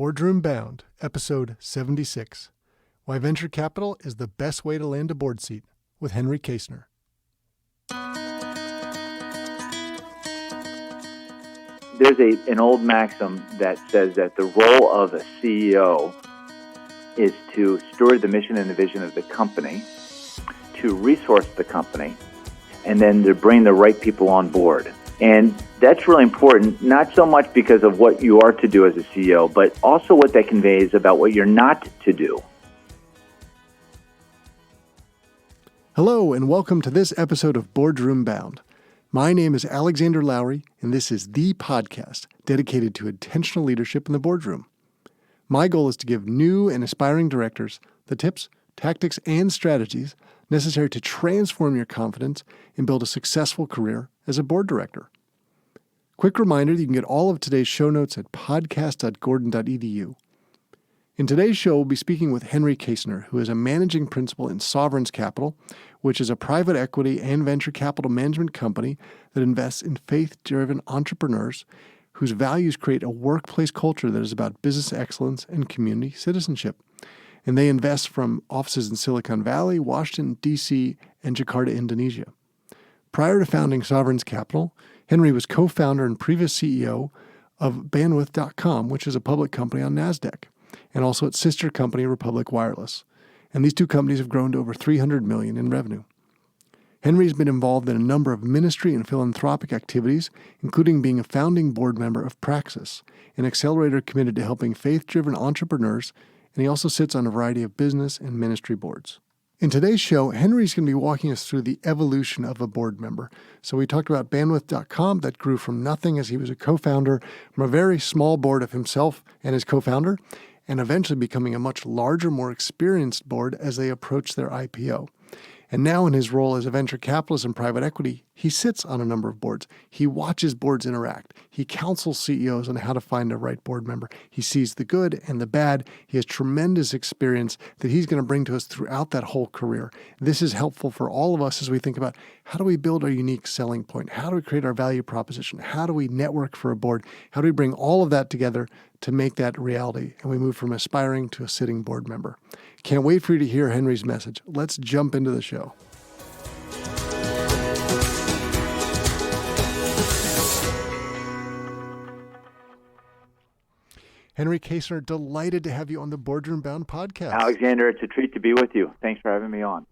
Boardroom Bound, Episode 76, Why Venture Capital is the Best Way to Land a Board Seat, with Henry Kaestner. There's an old maxim that says that the role of a CEO is to steward the mission and the vision of the company, to resource the company, and then to bring the right people on board. And that's really important, not so much because of what you are to do as a CEO, but also what that conveys about what you're not to do. Hello, and welcome to this episode of Boardroom Bound. My name is Alexander Lowry, and this is the podcast dedicated to intentional leadership in the boardroom. My goal is to give new and aspiring directors the tips, tactics, and strategies necessary to transform your confidence and build a successful career as a board director. Quick reminder that you can get all of today's show notes at podcast.gordon.edu. In today's show, we'll be speaking with Henry Kaestner, who is a managing principal in Sovereigns Capital, which is a private equity and venture capital management company that invests in faith-driven entrepreneurs whose values create a workplace culture that is about business excellence and community citizenship. And they invest from offices in Silicon Valley, Washington, D.C., and Jakarta, Indonesia. Prior to founding Sovereigns Capital, Henry was co-founder and previous CEO of Bandwidth.com, which is a public company on NASDAQ, and also its sister company, Republic Wireless. And these two companies have grown to over $300 million in revenue. Henry has been involved in a number of ministry and philanthropic activities, including being a founding board member of Praxis, an accelerator committed to helping faith-driven entrepreneurs, and he also sits on a variety of business and ministry boards. In today's show, Henry's going to be walking us through the evolution of a board member. So we talked about Bandwidth.com that grew from nothing as he was a co-founder from a very small board of himself and his co-founder, and eventually becoming a much larger, more experienced board as they approached their IPO. And now in his role as a venture capitalist in private equity, he sits on a number of boards. He watches boards interact. He counsels CEOs on how to find a right board member. He sees the good and the bad. He has tremendous experience that he's going to bring to us throughout that whole career. This is helpful for all of us as we think about how do we build our unique selling point? How do we create our value proposition? How do we network for a board? How do we bring all of that together to make that reality? And we move from aspiring to a sitting board member. Can't wait for you to hear Henry's message. Let's jump into the show. Henry Kaestner, delighted to have you on the Boardroom Bound podcast. Alexander, it's a treat to be with you. Thanks for having me on.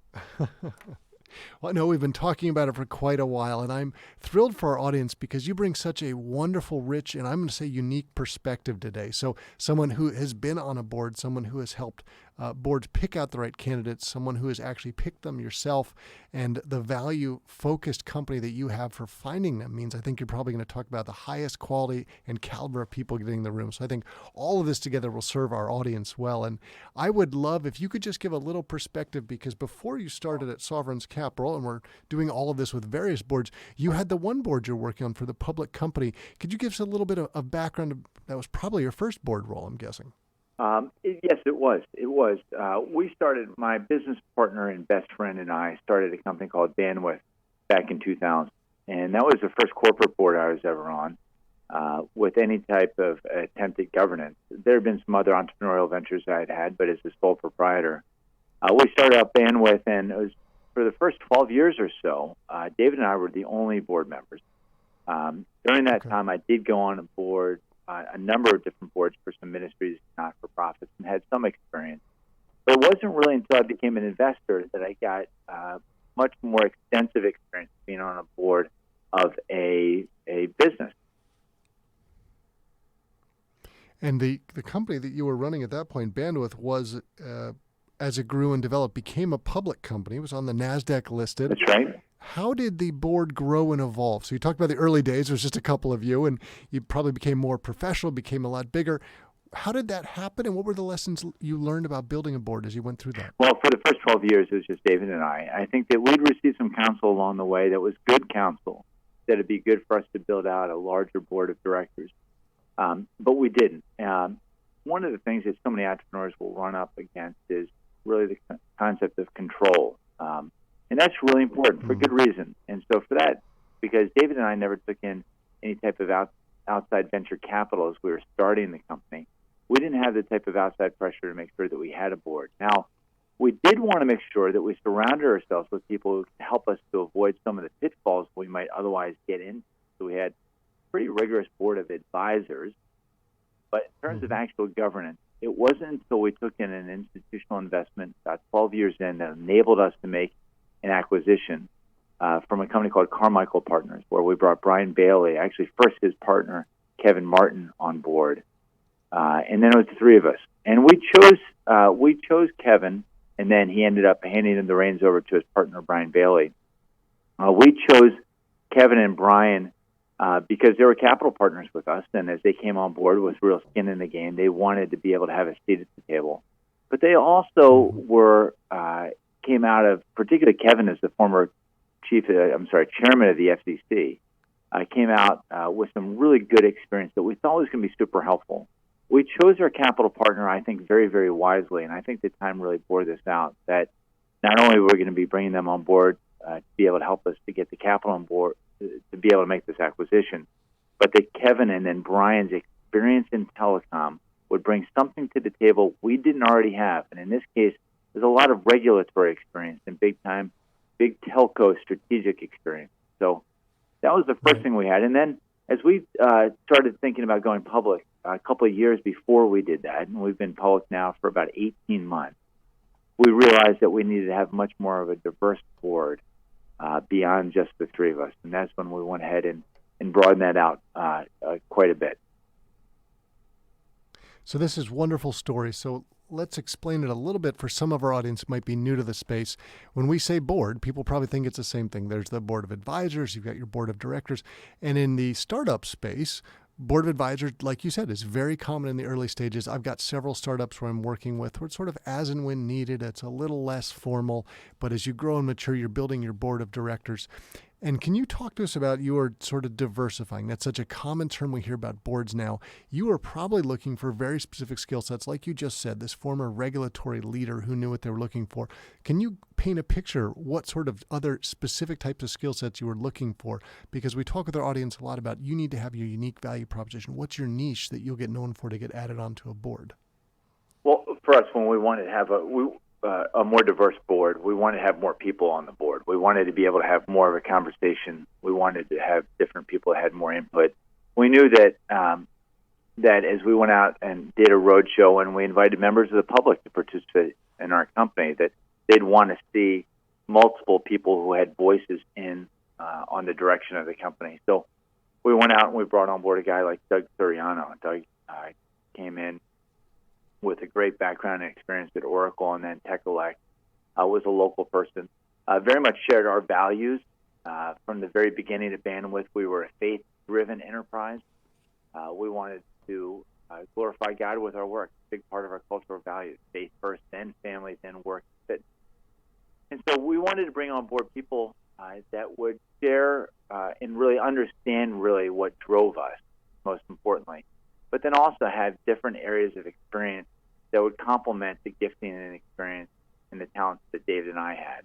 Well, no, we've been talking about it for quite a while, and I'm thrilled for our audience because you bring such a wonderful, rich, and I'm going to say unique perspective today. So someone who has been on a board, someone who has helped boards pick out the right candidates, someone who has actually picked them yourself, and the value-focused company that you have for finding them means I think you're probably going to talk about the highest quality and caliber of people getting in the room. So I think all of this together will serve our audience well. And I would love if you could just give a little perspective, because before you started at Sovereigns Capital, and we're doing all of this with various boards, you had the one board you're working on for the public company. Could you give us a little bit of background? That was probably your first board role, I'm guessing. Yes, it was. We started, my business partner and best friend and I started a company called Bandwidth back in 2000. And that was the first corporate board I was ever on with any type of attempted governance. There have been some other entrepreneurial ventures I'd had, but as a sole proprietor. We started out Bandwidth, and it was for the first 12 years or so, David and I were the only board members. During that time, I did go on a board, a number of different boards for some ministries, not-for-profits, and had some experience. But it wasn't really until I became an investor that I got much more extensive experience being on a board of a business. And the company that you were running at that point, Bandwidth, was, as it grew and developed, became a public company. It was on the NASDAQ listed. That's right. How did the board grow and evolve? So you talked about the early days. It was just a couple of you, and you probably became more professional, became a lot bigger. How did that happen, and what were the lessons you learned about building a board as you went through that? Well, for the first 12 years, it was just David and I. I think that we'd received some counsel along the way that was good counsel, that it'd be good for us to build out a larger board of directors. But we didn't. One of the things that so many entrepreneurs will run up against is really the concept of control. And that's really important for good reason. And so for that, because David and I never took in any type of outside venture capital as we were starting the company, we didn't didn't have the type of outside pressure to make sure that we had a board. Now, we did want to make sure that we surrounded ourselves with people who could help us to avoid some of the pitfalls we might otherwise get into. So we had a pretty rigorous board of advisors. But in terms of actual governance, it wasn't until we took in an institutional investment about 12 years in that enabled us to make an acquisition from a company called Carmichael Partners, where we brought Brian Bailey, actually first his partner, Kevin Martin, on board. And then it was the three of us. And we chose Kevin, and then he ended up handing the reins over to his partner, Brian Bailey. We chose Kevin and Brian because they were capital partners with us, and as they came on board with real skin in the game, they wanted to be able to have a seat at the table. But they also came out of, particularly Kevin as the former chairman of the FCC, came out with some really good experience that we thought was going to be super helpful. We chose our capital partner, I think, very, very wisely, and I think the time really bore this out, that not only were we going to be bringing them on board to be able to help us to get the capital on board, to be able to make this acquisition, but that Kevin and then Brian's experience in telecom would bring something to the table we didn't already have. And in this case, there's a lot of regulatory experience and big telco strategic experience. So that was the first thing we had. And then as we started thinking about going public a couple of years before we did that, and we've been public now for about 18 months, we realized that we needed to have much more of a diverse board beyond just the three of us. And that's when we went ahead and broadened that out quite a bit. So this is a wonderful story. So let's explain it a little bit for some of our audience who might be new to the space. When we say board, people probably think it's the same thing. There's the board of advisors, you've got your board of directors. And in the startup space, board of advisors, like you said, is very common in the early stages. I've got several startups where I'm working with where it's sort of as and when needed. It's a little less formal, but as you grow and mature, you're building your board of directors. And can you talk to us about your sort of diversifying? That's such a common term we hear about boards now. You are probably looking for very specific skill sets, like you just said, this former regulatory leader who knew what they were looking for. Can you paint a picture what sort of other specific types of skill sets you were looking for? Because we talk with our audience a lot about you need to have your unique value proposition. What's your niche that you'll get known for to get added onto a board? Well, for us, when we wanted to have a more diverse board, we wanted to have more people on the board. We wanted to be able to have more of a conversation. We wanted to have different people that had more input. We knew that that as we went out and did a roadshow and we invited members of the public to participate in our company, that they'd want to see multiple people who had voices in on the direction of the company. So we went out and we brought on board a guy like Doug Suriano. Doug came in with a great background and experience at Oracle and then TechElect, was a local person, very much shared our values. From the very beginning of Bandwidth, we were a faith-driven enterprise. We wanted to glorify God with our work, a big part of our cultural values, faith first, then family, then work. And so we wanted to bring on board people that would share and really understand really what drove us, most importantly, but then also have different areas of experience that would complement the gifting and experience and the talents that David and I had.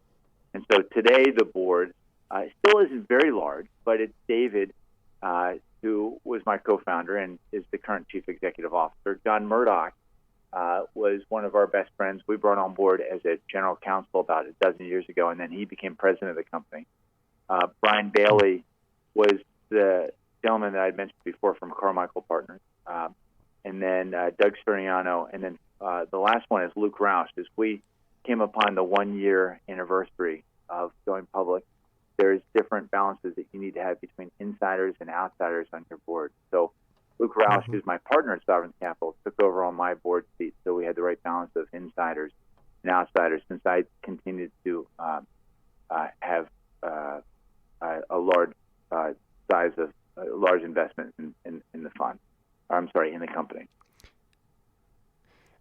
And so today the board still isn't very large, but it's David, who was my co-founder and is the current chief executive officer. John Murdoch was one of our best friends. We brought on board as a general counsel about a dozen years ago, and then he became president of the company. Brian Bailey was the gentleman that I had mentioned before from Carmichael Partners. And then Doug Suriano, and then the last one is Luke Roush. As we came upon the 1-year anniversary of going public, there's different balances that you need to have between insiders and outsiders on your board. So Luke Roush, who's my partner at Sovereign Capital, took over on my board seat, so we had the right balance of insiders and outsiders, since I continued to have a large size of large investment in the fund. In the company.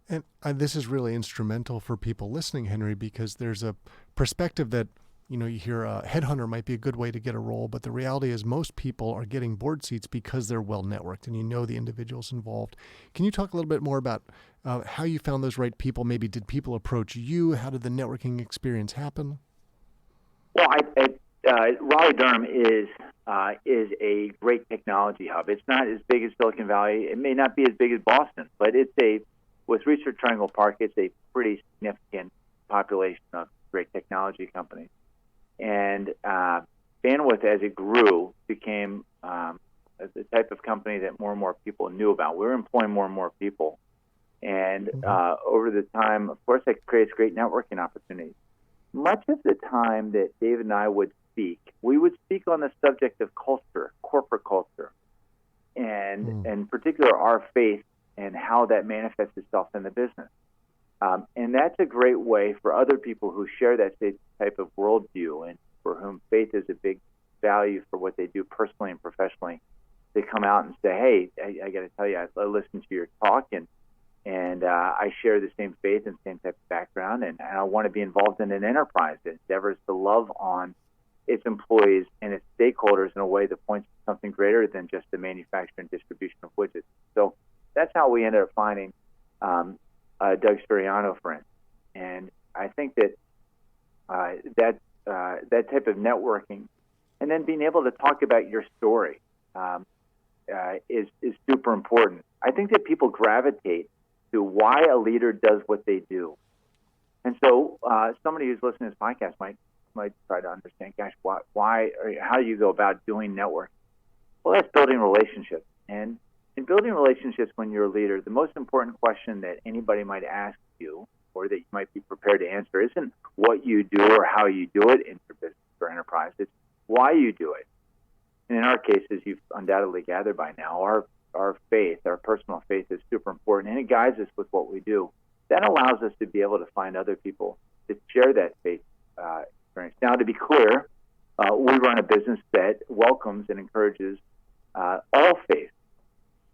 And this is really instrumental for people listening, Henry, because there's a perspective that, you hear a headhunter might be a good way to get a role, but the reality is most people are getting board seats because they're well networked and the individuals involved. Can you talk a little bit more about how you found those right people? Maybe did people approach you? How did the networking experience happen? Well, Raleigh-Durham is a great technology hub. It's not as big as Silicon Valley. It may not be as big as Boston, but it's a with Research Triangle Park, it's a pretty significant population of great technology companies. And Bandwidth, as it grew, became the type of company that more and more people knew about. We were employing more and more people. And over the time, of course, that creates great networking opportunities. Much of the time that David and I would speak, we would speak on the subject of culture, corporate culture, and in particular our faith and how that manifests itself in the business. And that's a great way for other people who share that same type of worldview and for whom faith is a big value for what they do personally and professionally, to come out and say, hey, I got to tell you, I listened to your talk, and I share the same faith and same type of background, and I want to be involved in an enterprise that endeavors to love on its employees and its stakeholders in a way that points to something greater than just the manufacture and distribution of widgets. So that's how we ended up finding Doug Storiano, for instance. And I think that that type of networking, and then being able to talk about your story, is super important. I think that people gravitate to why a leader does what they do. And so somebody who's listening to this podcast might try to understand, gosh, why or how do you go about doing network? Well, that's building relationships. And in building relationships when you're a leader, the most important question that anybody might ask you, or that you might be prepared to answer, isn't what you do or how you do it in your business or enterprise. It's why you do it. And in our case, as you've undoubtedly gathered by now, our faith, our personal faith, is super important, and it guides us with what we do. That allows us to be able to find other people that share that faith experience. Now, to be clear, we run a business that welcomes and encourages all faith,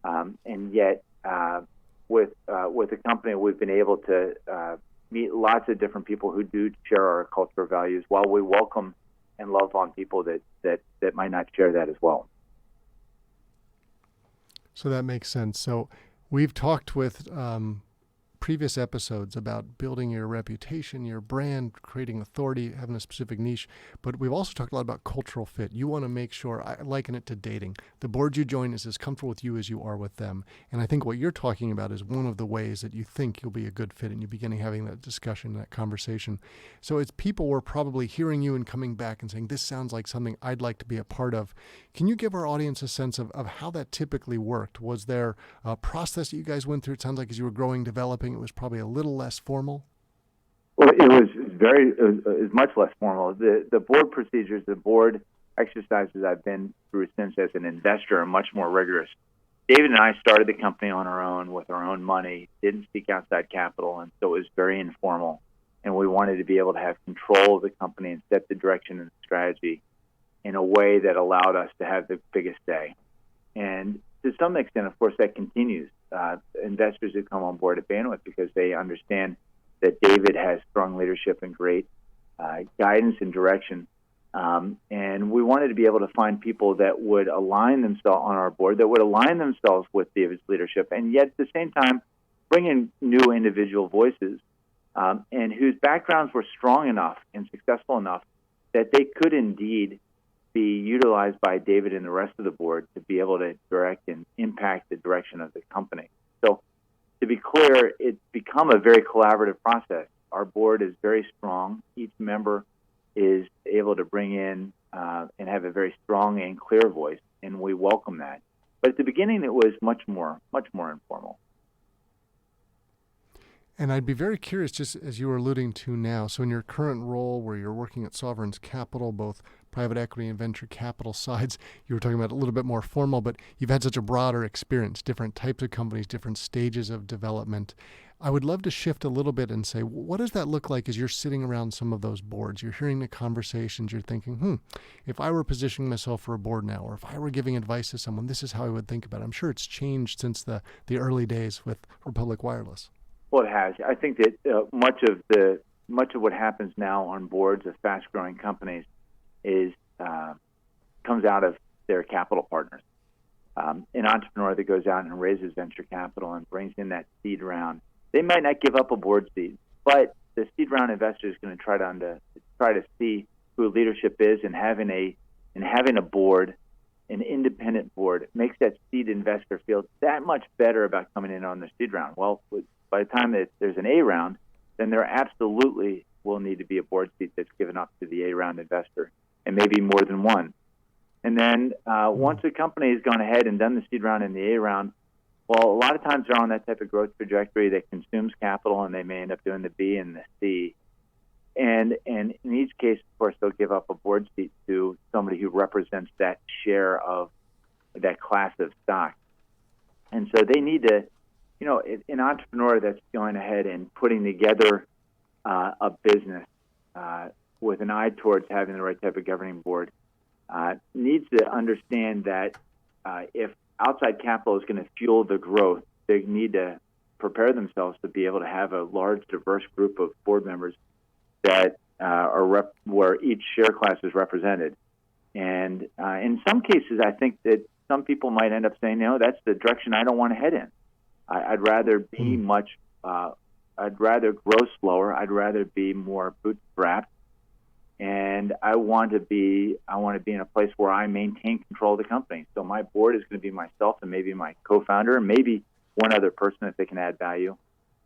and yet with the company, we've been able to meet lots of different people who do share our cultural values, while we welcome and love on people that might not share that as well. So that makes sense. So we've talked with previous episodes about building your reputation, your brand, creating authority, having a specific niche. But we've also talked a lot about cultural fit. You want to make sure, I liken it to dating. The board you join is as comfortable with you as you are with them. And I think what you're talking about is one of the ways that you think you'll be a good fit, and you begin having that discussion, that conversation. So as people were probably hearing you and coming back and saying, this sounds like something I'd like to be a part of. Can you give our audience a sense of how that typically worked? Was there a process that you guys went through? It sounds like as you were growing, developing, it was probably a little less formal. Well, it was much less formal. The board procedures, the board exercises I've been through since as an investor are much more rigorous. David and I started the company on our own with our own money, didn't seek outside capital, and so it was very informal. And we wanted to be able to have control of the company and set the direction and the strategy in a way that allowed us to have the biggest say. And to some extent, of course, that continues. Investors who come on board at Bandwidth because they understand that David has strong leadership and great guidance and direction. And we wanted to be able to find people that would align themselves on our board, that would align themselves with David's leadership, and yet at the same time bring in new individual voices, and whose backgrounds were strong enough and successful enough that they could indeed be utilized by David and the rest of the board to be able to direct and impact the direction of the company. So to be clear, it's become a very collaborative process. Our board is very strong. Each member is able to bring in and have a very strong and clear voice, and we welcome that. But at the beginning, it was much more informal. And I'd be very curious, just as you were alluding to now, so in your current role where you're working at Sovereign's Capital, both private equity and venture capital sides, you were talking about a little bit more formal, but you've had such a broader experience, different types of companies, different stages of development. I would love to shift a little bit and say, what does that look like as you're sitting around some of those boards? You're hearing the conversations, you're thinking, if I were positioning myself for a board now, or if I were giving advice to someone, this is how I would think about it. I'm sure it's changed since the early days with Republic Wireless. Well, it has. I think that much of what happens now on boards of fast-growing companies comes out of their capital partners. An entrepreneur that goes out and raises venture capital and brings in that seed round, they might not give up a board seat, but the seed round investor is going to try to see who leadership is, and having a board an independent board. It makes that seed investor feel that much better about coming in on the seed round. Well, by the time that there's an A round, then there absolutely will need to be a board seat that's given up to the A round investor, and maybe more than one. And then once a company has gone ahead and done the seed round and the A round, well, a lot of times they're on that type of growth trajectory that consumes capital, and they may end up doing the B and the C. And in each case, of course, they'll give up a board seat to somebody who represents that share of that class of stock. And so they need to, an entrepreneur that's going ahead and putting together a business with an eye towards having the right type of governing board needs to understand that if outside capital is going to fuel the growth, they need to prepare themselves to be able to have a large, diverse group of board members that where each share class is represented. And in some cases, I think that some people might end up saying, that's the direction I don't want to head in. I'd rather be I'd rather grow slower. I'd rather be more bootstrapped. And I want to be in a place where I maintain control of the company. So my board is going to be myself and maybe my co-founder and maybe one other person if they can add value.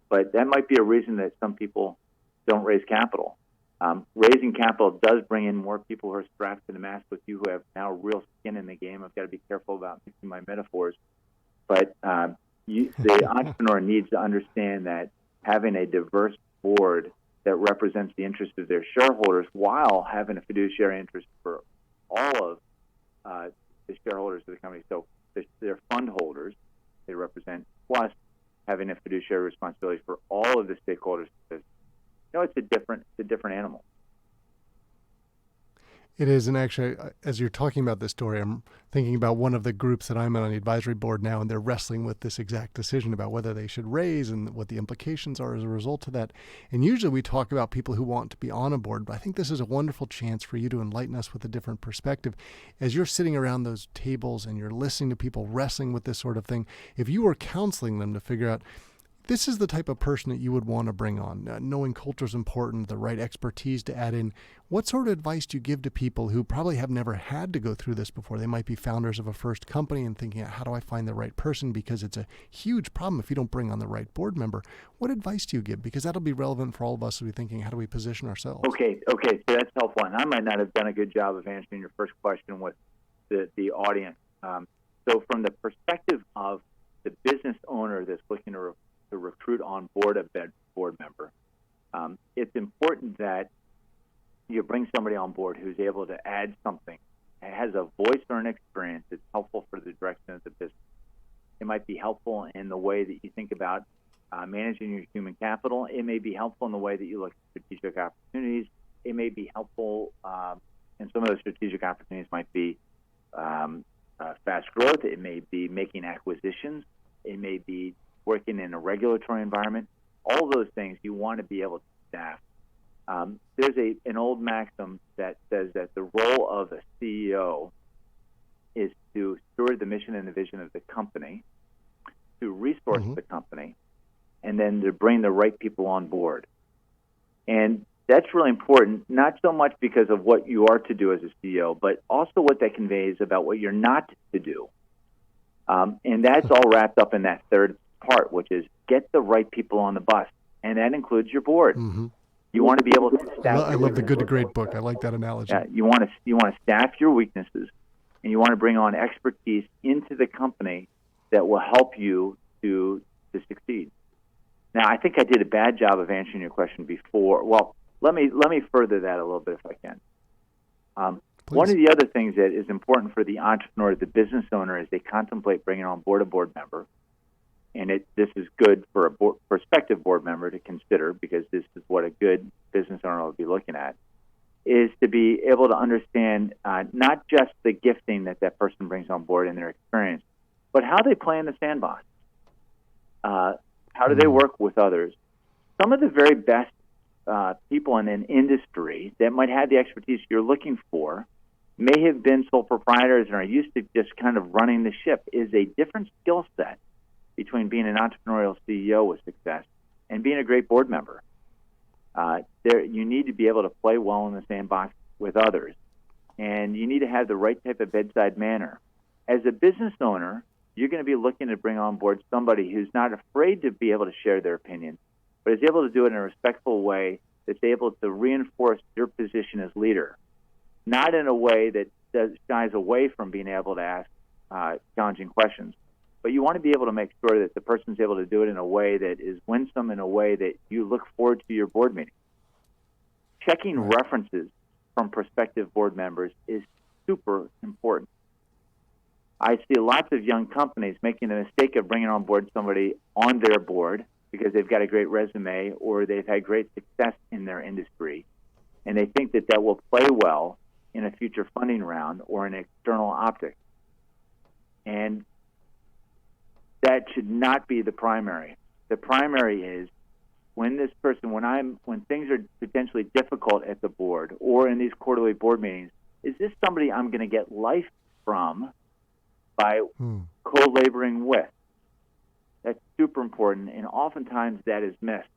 But that might be a reason that some people don't raise capital. Raising capital does bring in more people who are strapped to the mast with you, who have now real skin in the game. I've got to be careful about mixing my metaphors. But the entrepreneur needs to understand that having a diverse board that represents the interest of their shareholders while having a fiduciary interest for all of the shareholders of the company. So they're fund holders they represent, plus having a fiduciary responsibility for all of the stakeholders. It's a different animal. It is, and actually, as you're talking about this story, I'm thinking about one of the groups that I'm on the advisory board now, and they're wrestling with this exact decision about whether they should raise and what the implications are as a result of that. And usually we talk about people who want to be on a board, but I think this is a wonderful chance for you to enlighten us with a different perspective. As you're sitting around those tables and you're listening to people wrestling with this sort of thing, if you were counseling them to figure out, this is the type of person that you would want to bring on. Knowing culture is important, the right expertise to add in. What sort of advice do you give to people who probably have never had to go through this before? They might be founders of a first company and thinking, how do I find the right person? Because it's a huge problem if you don't bring on the right board member. What advice do you give? Because that'll be relevant for all of us to be thinking, how do we position ourselves? Okay, so that's helpful. And I might not have done a good job of answering your first question with the audience. So from the perspective of the business owner that's looking to recruit on board a board member, it's important that you bring somebody on board who's able to add something, has a voice or an experience that's helpful for the direction of the business. It might be helpful in the way that you think about managing your human capital. It may be helpful in the way that you look at strategic opportunities. It may be helpful, and some of those strategic opportunities might be fast growth. It may be making acquisitions. It may be working in a regulatory environment. All those things you want to be able to staff. There's an old maxim that says that the role of a CEO is to steward the mission and the vision of the company, to resource the company, and then to bring the right people on board. And that's really important, not so much because of what you are to do as a CEO, but also what that conveys about what you're not to do. And that's all wrapped up in that third part, which is get the right people on the bus, and that includes your board. You want to be able to staff. I love the Good to Great book. I like that analogy. Yeah, you want to staff your weaknesses, and you want to bring on expertise into the company that will help you to succeed. Now, I think I did a bad job of answering your question before. Well, let me further that a little bit if I can. One of the other things that is important for the entrepreneur, the business owner, as they contemplate bringing on board a board member, and this is good for a prospective board member to consider, because this is what a good business owner will be looking at, is to be able to understand not just the gifting that person brings on board and their experience, but how they play in the sandbox. How do they work with others? Some of the very best people in an industry that might have the expertise you're looking for may have been sole proprietors and are used to just kind of running the ship. Is a different skill set between being an entrepreneurial CEO with success and being a great board member. You need to be able to play well in the sandbox with others, and you need to have the right type of bedside manner. As a business owner, you're going to be looking to bring on board somebody who's not afraid to be able to share their opinion, but is able to do it in a respectful way that's able to reinforce your position as leader, not in a way that shies away from being able to ask challenging questions. But you want to be able to make sure that the person's able to do it in a way that is winsome, in a way that you look forward to your board meeting. Checking references from prospective board members is super important. I see lots of young companies making the mistake of bringing on board somebody on their board because they've got a great resume or they've had great success in their industry, and they think that will play well in a future funding round or an external optic. And that should not be the primary. The primary is when things are potentially difficult at the board or in these quarterly board meetings, is this somebody I'm going to get life from by co-laboring with? That's super important, and oftentimes that is missed.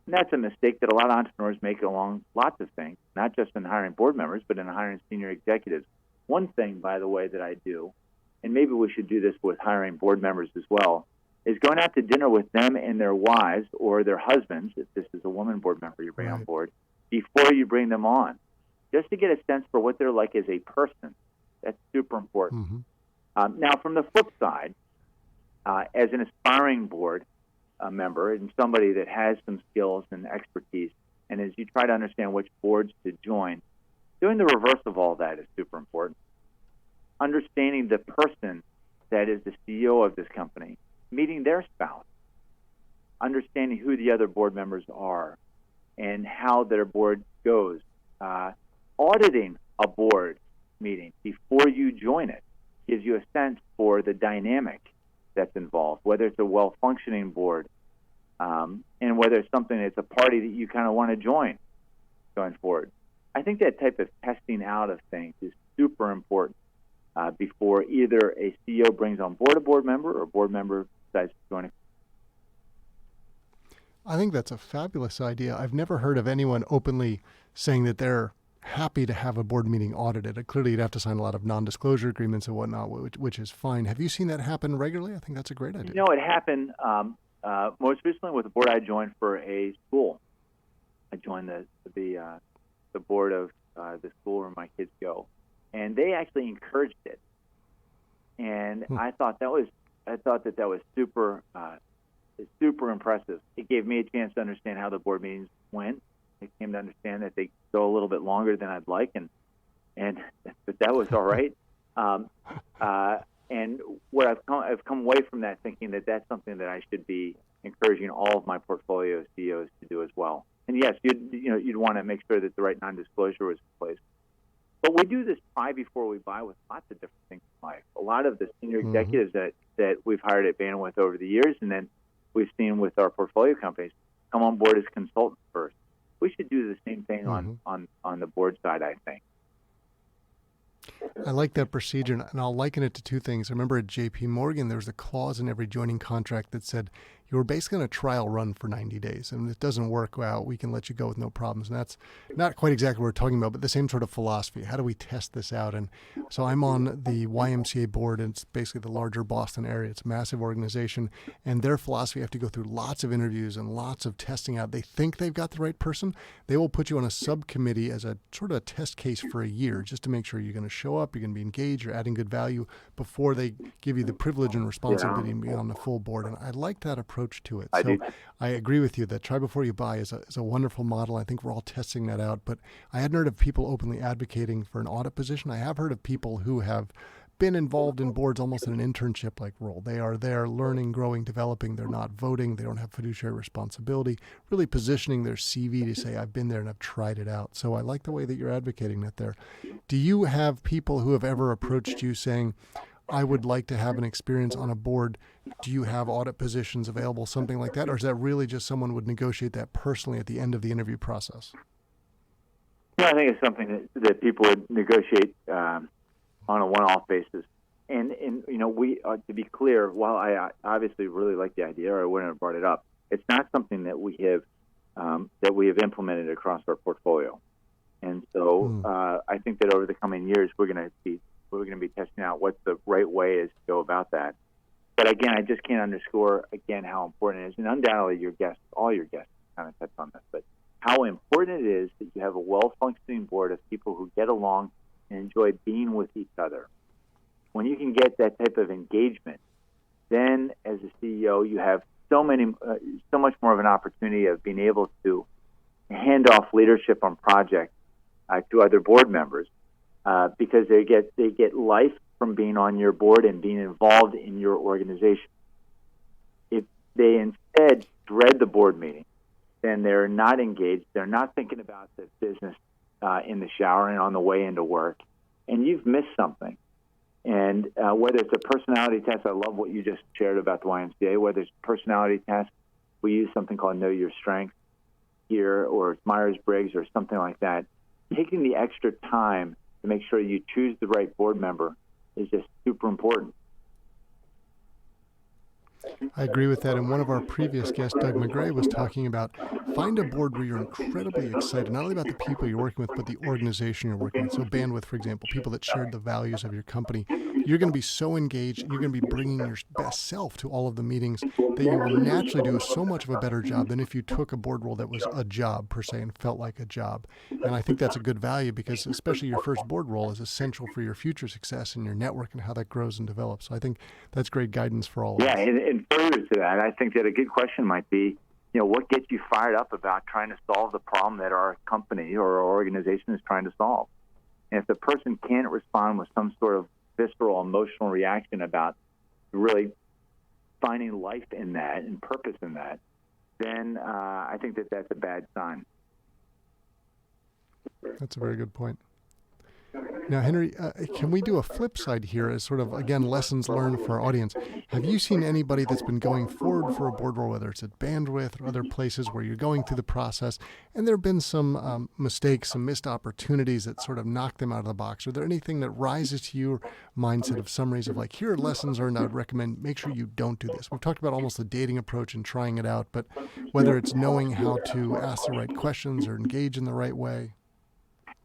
And that's a mistake that a lot of entrepreneurs make along lots of things, not just in hiring board members, but in hiring senior executives. One thing, by the way, that I do, and maybe we should do this with hiring board members as well, is going out to dinner with them and their wives or their husbands, if this is a woman board member you bring on board, before you bring them on, just to get a sense for what they're like as a person. That's super important. Now, from the flip side, as an aspiring board member and somebody that has some skills and expertise, and as you try to understand which boards to join, doing the reverse of all that is super important. Understanding the person that is the CEO of this company, meeting their spouse, understanding who the other board members are and how their board goes, auditing a board meeting before you join it gives you a sense for the dynamic that's involved, whether it's a well-functioning board and whether it's something that's a party that you kind of want to join going forward. I think that type of testing out of things is super important before either a CEO brings on board a board member or a board member decides to join. I think that's a fabulous idea. I've never heard of anyone openly saying that they're happy to have a board meeting audited. Clearly, you'd have to sign a lot of non-disclosure agreements and whatnot, which is fine. Have you seen that happen regularly? I think that's a great idea. You know, it happened most recently with a board I joined for a school. I joined the board of the school where my kids go, and they actually encouraged it. And I thought that was super impressive. It gave me a chance to understand how the board meetings went. I came to understand that they go a little bit longer than I'd like, but that was all right. And what I've come away from that thinking that that's something that I should be encouraging all of my portfolio CEOs to do as well. And yes, you'd want to make sure that the right non-disclosure was in place. But we do this try before we buy with lots of different things in life. A lot of the senior executives that we've hired at Bandwidth over the years, and then we've seen with our portfolio companies, come on board as consultants first. We should do the same thing on the board side, I think. I like that procedure, and I'll liken it to two things. I remember at J.P. Morgan, there was a clause in every joining contract that said you were basically on a trial run for 90 days, and if it doesn't work out, we can let you go with no problems. And that's not quite exactly what we're talking about, but the same sort of philosophy. How do we test this out? And so I'm on the YMCA board, and it's basically the larger Boston area. It's a massive organization, and their philosophy, you have to go through lots of interviews and lots of testing out. They think they've got the right person. They will put you on a subcommittee as a sort of a test case for a year, just to make sure you're going to show up, you're going to be engaged, you're adding good value before they give you the privilege and responsibility to be on the full board. And I like that approach to it. I agree with you that try before you buy is a wonderful model. I think we're all testing that out. But I hadn't heard of people openly advocating for an audit position. I have heard of people who have been involved in boards almost in an internship-like role. They are there learning, growing, developing. They're not voting. They don't have fiduciary responsibility, really positioning their CV to say, I've been there and I've tried it out. So I like the way that you're advocating that there. Do you have people who have ever approached you saying, I would like to have an experience on a board. Do you have audit positions available, something like that? Or is that really just someone would negotiate that personally at the end of the interview process? I think it's something that people would negotiate on a one-off basis. And we to be clear, while I obviously really like the idea, or I wouldn't have brought it up, it's not something that we have implemented across our portfolio. And so I think that over the coming years, we're going to be We're going to be testing out what the right way is to go about that. But again, I just can't underscore again how important it is, and undoubtedly your guests, all your guests, kind of touched on this, but how important it is that you have a well-functioning board of people who get along and enjoy being with each other. When you can get that type of engagement, then as a CEO, you have so much more of an opportunity of being able to hand off leadership on projects to other board members because they get life from being on your board and being involved in your organization. If they instead dread the board meeting, then they're not engaged. They're not thinking about the business in the shower and on the way into work, and you've missed something. And whether it's a personality test, I love what you just shared about the YMCA. Whether it's a personality test, we use something called Know Your Strengths here, or it's Myers-Briggs or something like that. Taking the extra time to make sure you choose the right board member is just super important. I agree with that. And one of our previous guests, Doug McGray, was talking about find a board where you're incredibly excited, not only about the people you're working with, but the organization you're working with. So Bandwidth, for example, people that shared the values of your company. You're going to be so engaged, and you're going to be bringing your best self to all of the meetings that you will naturally do so much of a better job than if you took a board role that was a job per se and felt like a job. And I think that's a good value because especially your first board role is essential for your future success and your network and how that grows and develops. So I think that's great guidance for all of us. Yeah, and further to that, I think that a good question might be, what gets you fired up about trying to solve the problem that our company or our organization is trying to solve? And if the person can't respond with some sort of visceral emotional reaction about really finding life in that and purpose in that, then I think that that's a bad sign. That's a very good point. Now, Henry, can we do a flip side here as sort of, again, lessons learned for our audience? Have you seen anybody that's been going forward for a board role, whether it's at Bandwidth or other places where you're going through the process, and there have been some mistakes, some missed opportunities that sort of knock them out of the box? Are there anything that rises to your mindset of summaries of like, here are lessons learned I would recommend, make sure you don't do this? We've talked about almost the dating approach and trying it out, but whether it's knowing how to ask the right questions or engage in the right way.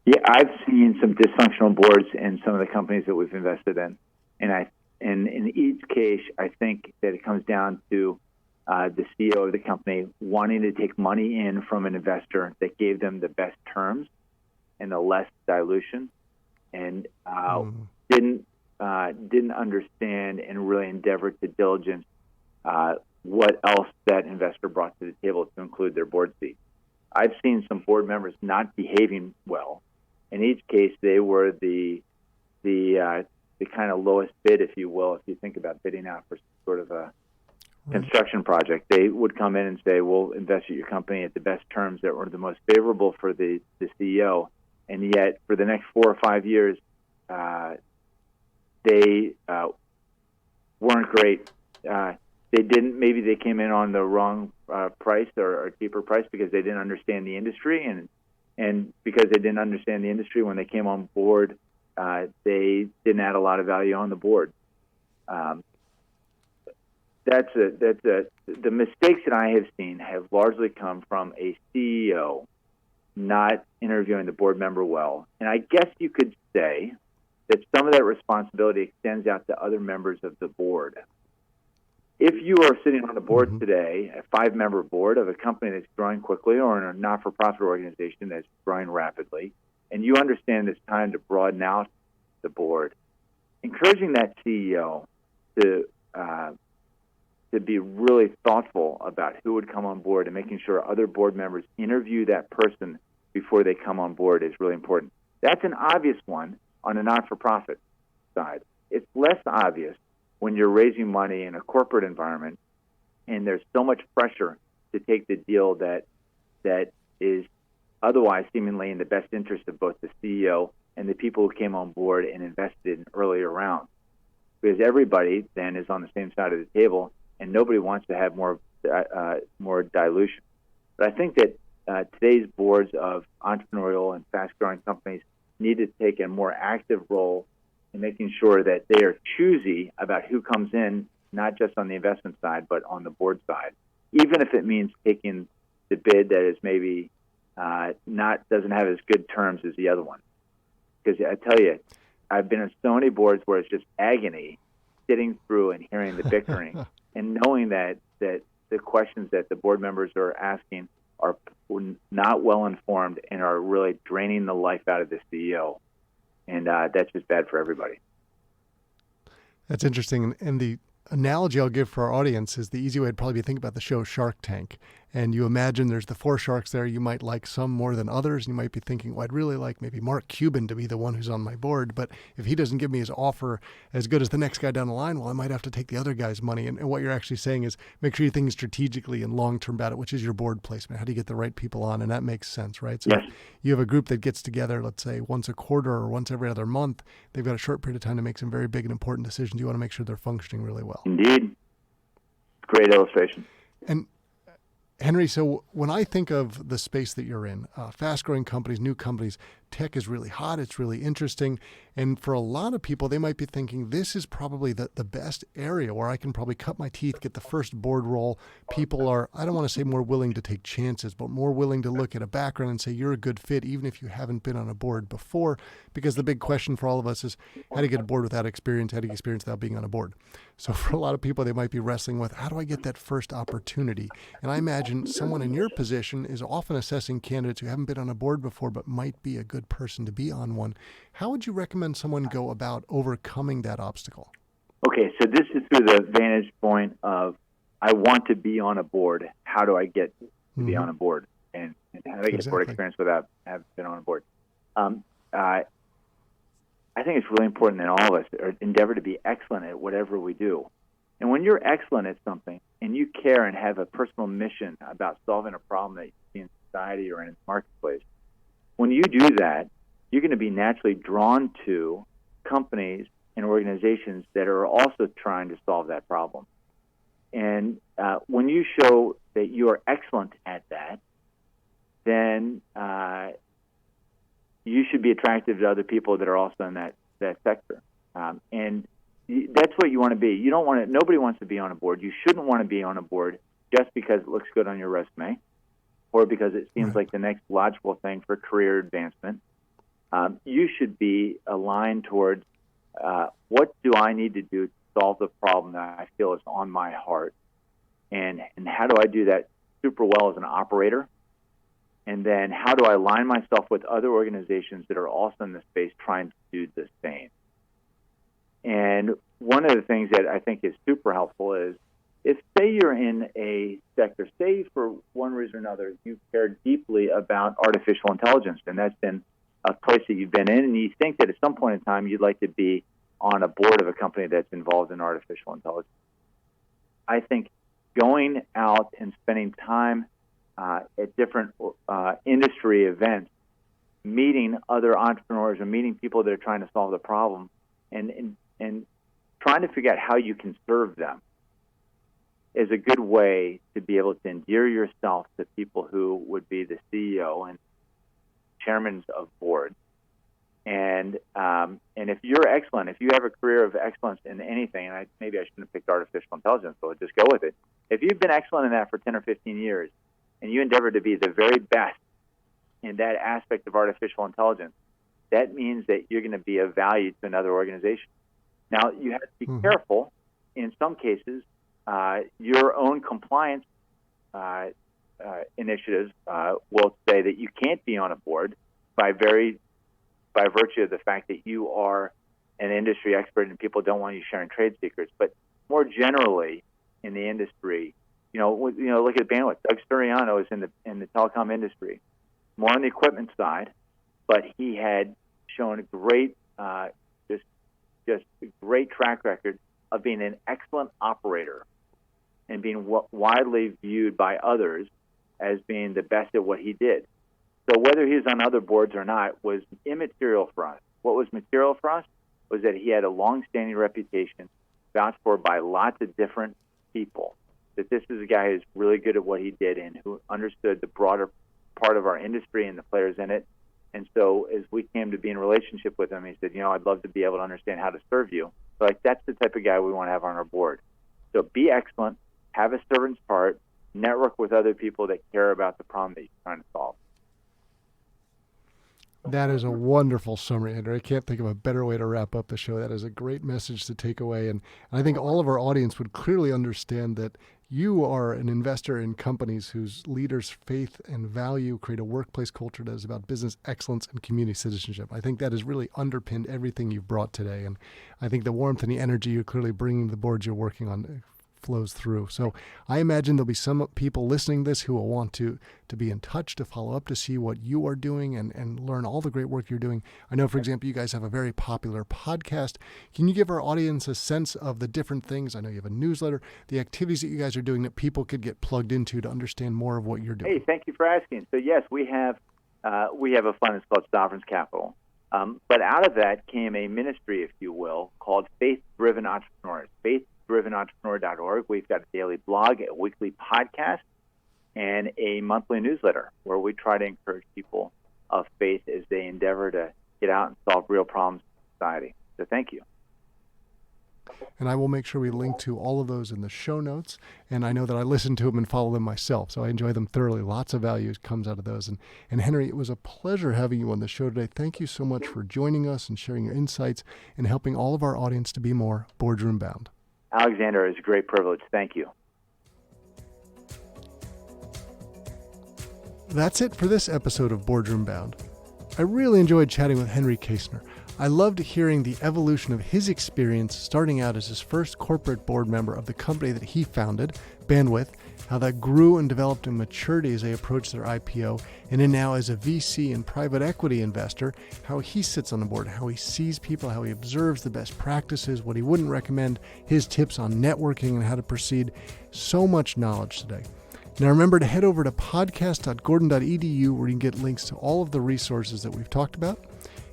Yeah, I've seen some dysfunctional boards in some of the companies that we've invested in, and in each case, I think that it comes down to the CEO of the company wanting to take money in from an investor that gave them the best terms and the less dilution, and didn't understand and really endeavor to diligence what else that investor brought to the table to include their board seat. I've seen some board members not behaving well. In each case, they were the kind of lowest bid, if you will, if you think about bidding out for sort of a construction project. They would come in and say, we'll invest at your company at the best terms that were the most favorable for the CEO. And yet, for the next 4 or 5 years, they weren't great. Maybe they came in on the wrong price or cheaper price because they didn't understand the industry, and because they didn't understand the industry when they came on board, they didn't add a lot of value on the board. The mistakes that I have seen have largely come from a CEO not interviewing the board member well. And I guess you could say that some of that responsibility extends out to other members of the board. If you are sitting on the board today, a 5-member board of a company that's growing quickly or in a not-for-profit organization that's growing rapidly, and you understand it's time to broaden out the board, encouraging that CEO to be really thoughtful about who would come on board and making sure other board members interview that person before they come on board is really important. That's an obvious one on a not-for-profit side. It's less obvious when you're raising money in a corporate environment and there's so much pressure to take the deal that is otherwise seemingly in the best interest of both the CEO and the people who came on board and invested in earlier rounds. Because everybody then is on the same side of the table and nobody wants to have more dilution. But I think that today's boards of entrepreneurial and fast-growing companies need to take a more active role in making sure that they are choosy about who comes in, not just on the investment side, but on the board side, even if it means taking the bid that is maybe doesn't have as good terms as the other one. Because I tell you, I've been on so many boards where it's just agony sitting through and hearing the bickering and knowing that the questions that the board members are asking are not well informed and are really draining the life out of the CEO. And that's just bad for everybody. That's interesting. And the analogy I'll give for our audience is the easy way to probably think about the show Shark Tank. And you imagine there's the 4 sharks there. You might like some more than others. You might be thinking, well, I'd really like maybe Mark Cuban to be the one who's on my board. But if he doesn't give me his offer as good as the next guy down the line, well, I might have to take the other guy's money. And what you're actually saying is make sure you think strategically and long-term about it, which is your board placement. How do you get the right people on? And that makes sense, right? So Yes. you have a group that gets together, let's say once a quarter or once every other month. They've got a short period of time to make some very big and important decisions. You want to make sure they're functioning really well. Indeed. Great illustration. And Henry, so when I think of the space that you're in, fast-growing companies, new companies, tech is really hot. It's really interesting. And for a lot of people, they might be thinking this is probably the best area where I can probably cut my teeth, get the first board role. People are, I don't want to say more willing to take chances, but more willing to look at a background and say you're a good fit, even if you haven't been on a board before. Because the big question for all of us is how do you get a board without experience? How do you get experience without being on a board? So for a lot of people, they might be wrestling with how do I get that first opportunity? And I imagine someone in your position is often assessing candidates who haven't been on a board before but might be a good person to be on one. How would you recommend someone go about overcoming that obstacle? Okay, so this is through the vantage point of I want to be on a board. How do I get to be on a board? And how do I get board experience without having been on a board? I think it's really important that all of us endeavor to be excellent at whatever we do. And when you're excellent at something and you care and have a personal mission about solving a problem that you see in society or in the marketplace, when you do that, you're going to be naturally drawn to companies and organizations that are also trying to solve that problem. And when you show that you are excellent at that, then you should be attractive to other people that are also in that sector. And that's what you want to be. You don't want to. Nobody wants to be on a board. You shouldn't want to be on a board just because it looks good on your resume, or because it seems like the next logical thing for career advancement. You should be aligned towards what do I need to do to solve the problem that I feel is on my heart, and how do I do that super well as an operator, and then how do I align myself with other organizations that are also in the space trying to do the same. And one of the things that I think is super helpful is if, say, you're in a sector, say for one reason or another, you care deeply about artificial intelligence, and that's been a place that you've been in, and you think that at some point in time you'd like to be on a board of a company that's involved in artificial intelligence. I think going out and spending time at different industry events, meeting other entrepreneurs or meeting people that are trying to solve the problem, and trying to figure out how you can serve them is a good way to be able to endear yourself to people who would be the CEO and chairmen of boards. And if you're excellent, if you have a career of excellence in anything, and maybe I shouldn't have picked artificial intelligence, but just go with it. If you've been excellent in that for 10 or 15 years, and you endeavor to be the very best in that aspect of artificial intelligence, that means that you're going to be of value to another organization. Now, you have to be careful. In some cases, your own compliance initiatives will say that you can't be on a board by virtue of the fact that you are an industry expert and people don't want you sharing trade secrets. But more generally in the industry, look at bandwidth. Doug Suriano is in the telecom industry, more on the equipment side, but he had shown a great, just a great track record of being an excellent operator and being widely viewed by others as being the best at what he did. So whether he was on other boards or not was immaterial for us. What was material for us was that he had a long-standing reputation, vouched for by lots of different people, that this is a guy who's really good at what he did and who understood the broader part of our industry and the players in it. And so as we came to be in relationship with him, he said, I'd love to be able to understand how to serve you. So that's the type of guy we want to have on our board. So be excellent, have a servant's heart, network with other people that care about the problem that you're trying to solve. That is a wonderful summary, Henry. I can't think of a better way to wrap up the show. That is a great message to take away. And I think all of our audience would clearly understand that you are an investor in companies whose leaders' faith and value create a workplace culture that is about business excellence and community citizenship. I think that has really underpinned everything you've brought today. And I think the warmth and the energy you're clearly bringing to the boards you're working on flows through. So I imagine there'll be some people listening to this who will want to be in touch, to follow up, to see what you are doing and learn all the great work you're doing. I know, for example, you guys have a very popular podcast. Can you give our audience a sense of the different things? I know you have a newsletter, the activities that you guys are doing that people could get plugged into to understand more of what you're doing. Hey, thank you for asking. So yes, we have a fund. It's called Sovereign's Capital. But out of that came a ministry, if you will, called Faith-Driven Entrepreneurs. faithdrivenentrepreneur.org. We've got a daily blog, a weekly podcast, and a monthly newsletter where we try to encourage people of faith as they endeavor to get out and solve real problems in society. So thank you. And I will make sure we link to all of those in the show notes. And I know that I listen to them and follow them myself, so I enjoy them thoroughly. Lots of value comes out of those. And Henry, it was a pleasure having you on the show today. Thank you so much for joining us and sharing your insights and helping all of our audience to be more boardroom bound. Alexander, it's a great privilege. Thank you. That's it for this episode of Boardroom Bound. I really enjoyed chatting with Henry Kaestner. I loved hearing the evolution of his experience starting out as his first corporate board member of the company that he founded, Bandwidth, how that grew and developed in maturity as they approached their IPO, and then now as a VC and private equity investor, how he sits on the board, how he sees people, how he observes the best practices, what he wouldn't recommend, his tips on networking and how to proceed. So much knowledge today. Now remember to head over to podcast.gordon.edu where you can get links to all of the resources that we've talked about.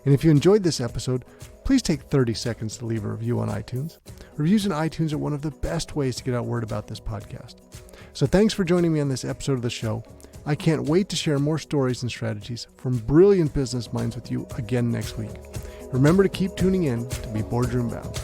And if you enjoyed this episode, please take 30 seconds to leave a review on iTunes. Reviews on iTunes are one of the best ways to get out word about this podcast. So thanks for joining me on this episode of the show. I can't wait to share more stories and strategies from brilliant business minds with you again next week. Remember to keep tuning in to be Boardroom Bound.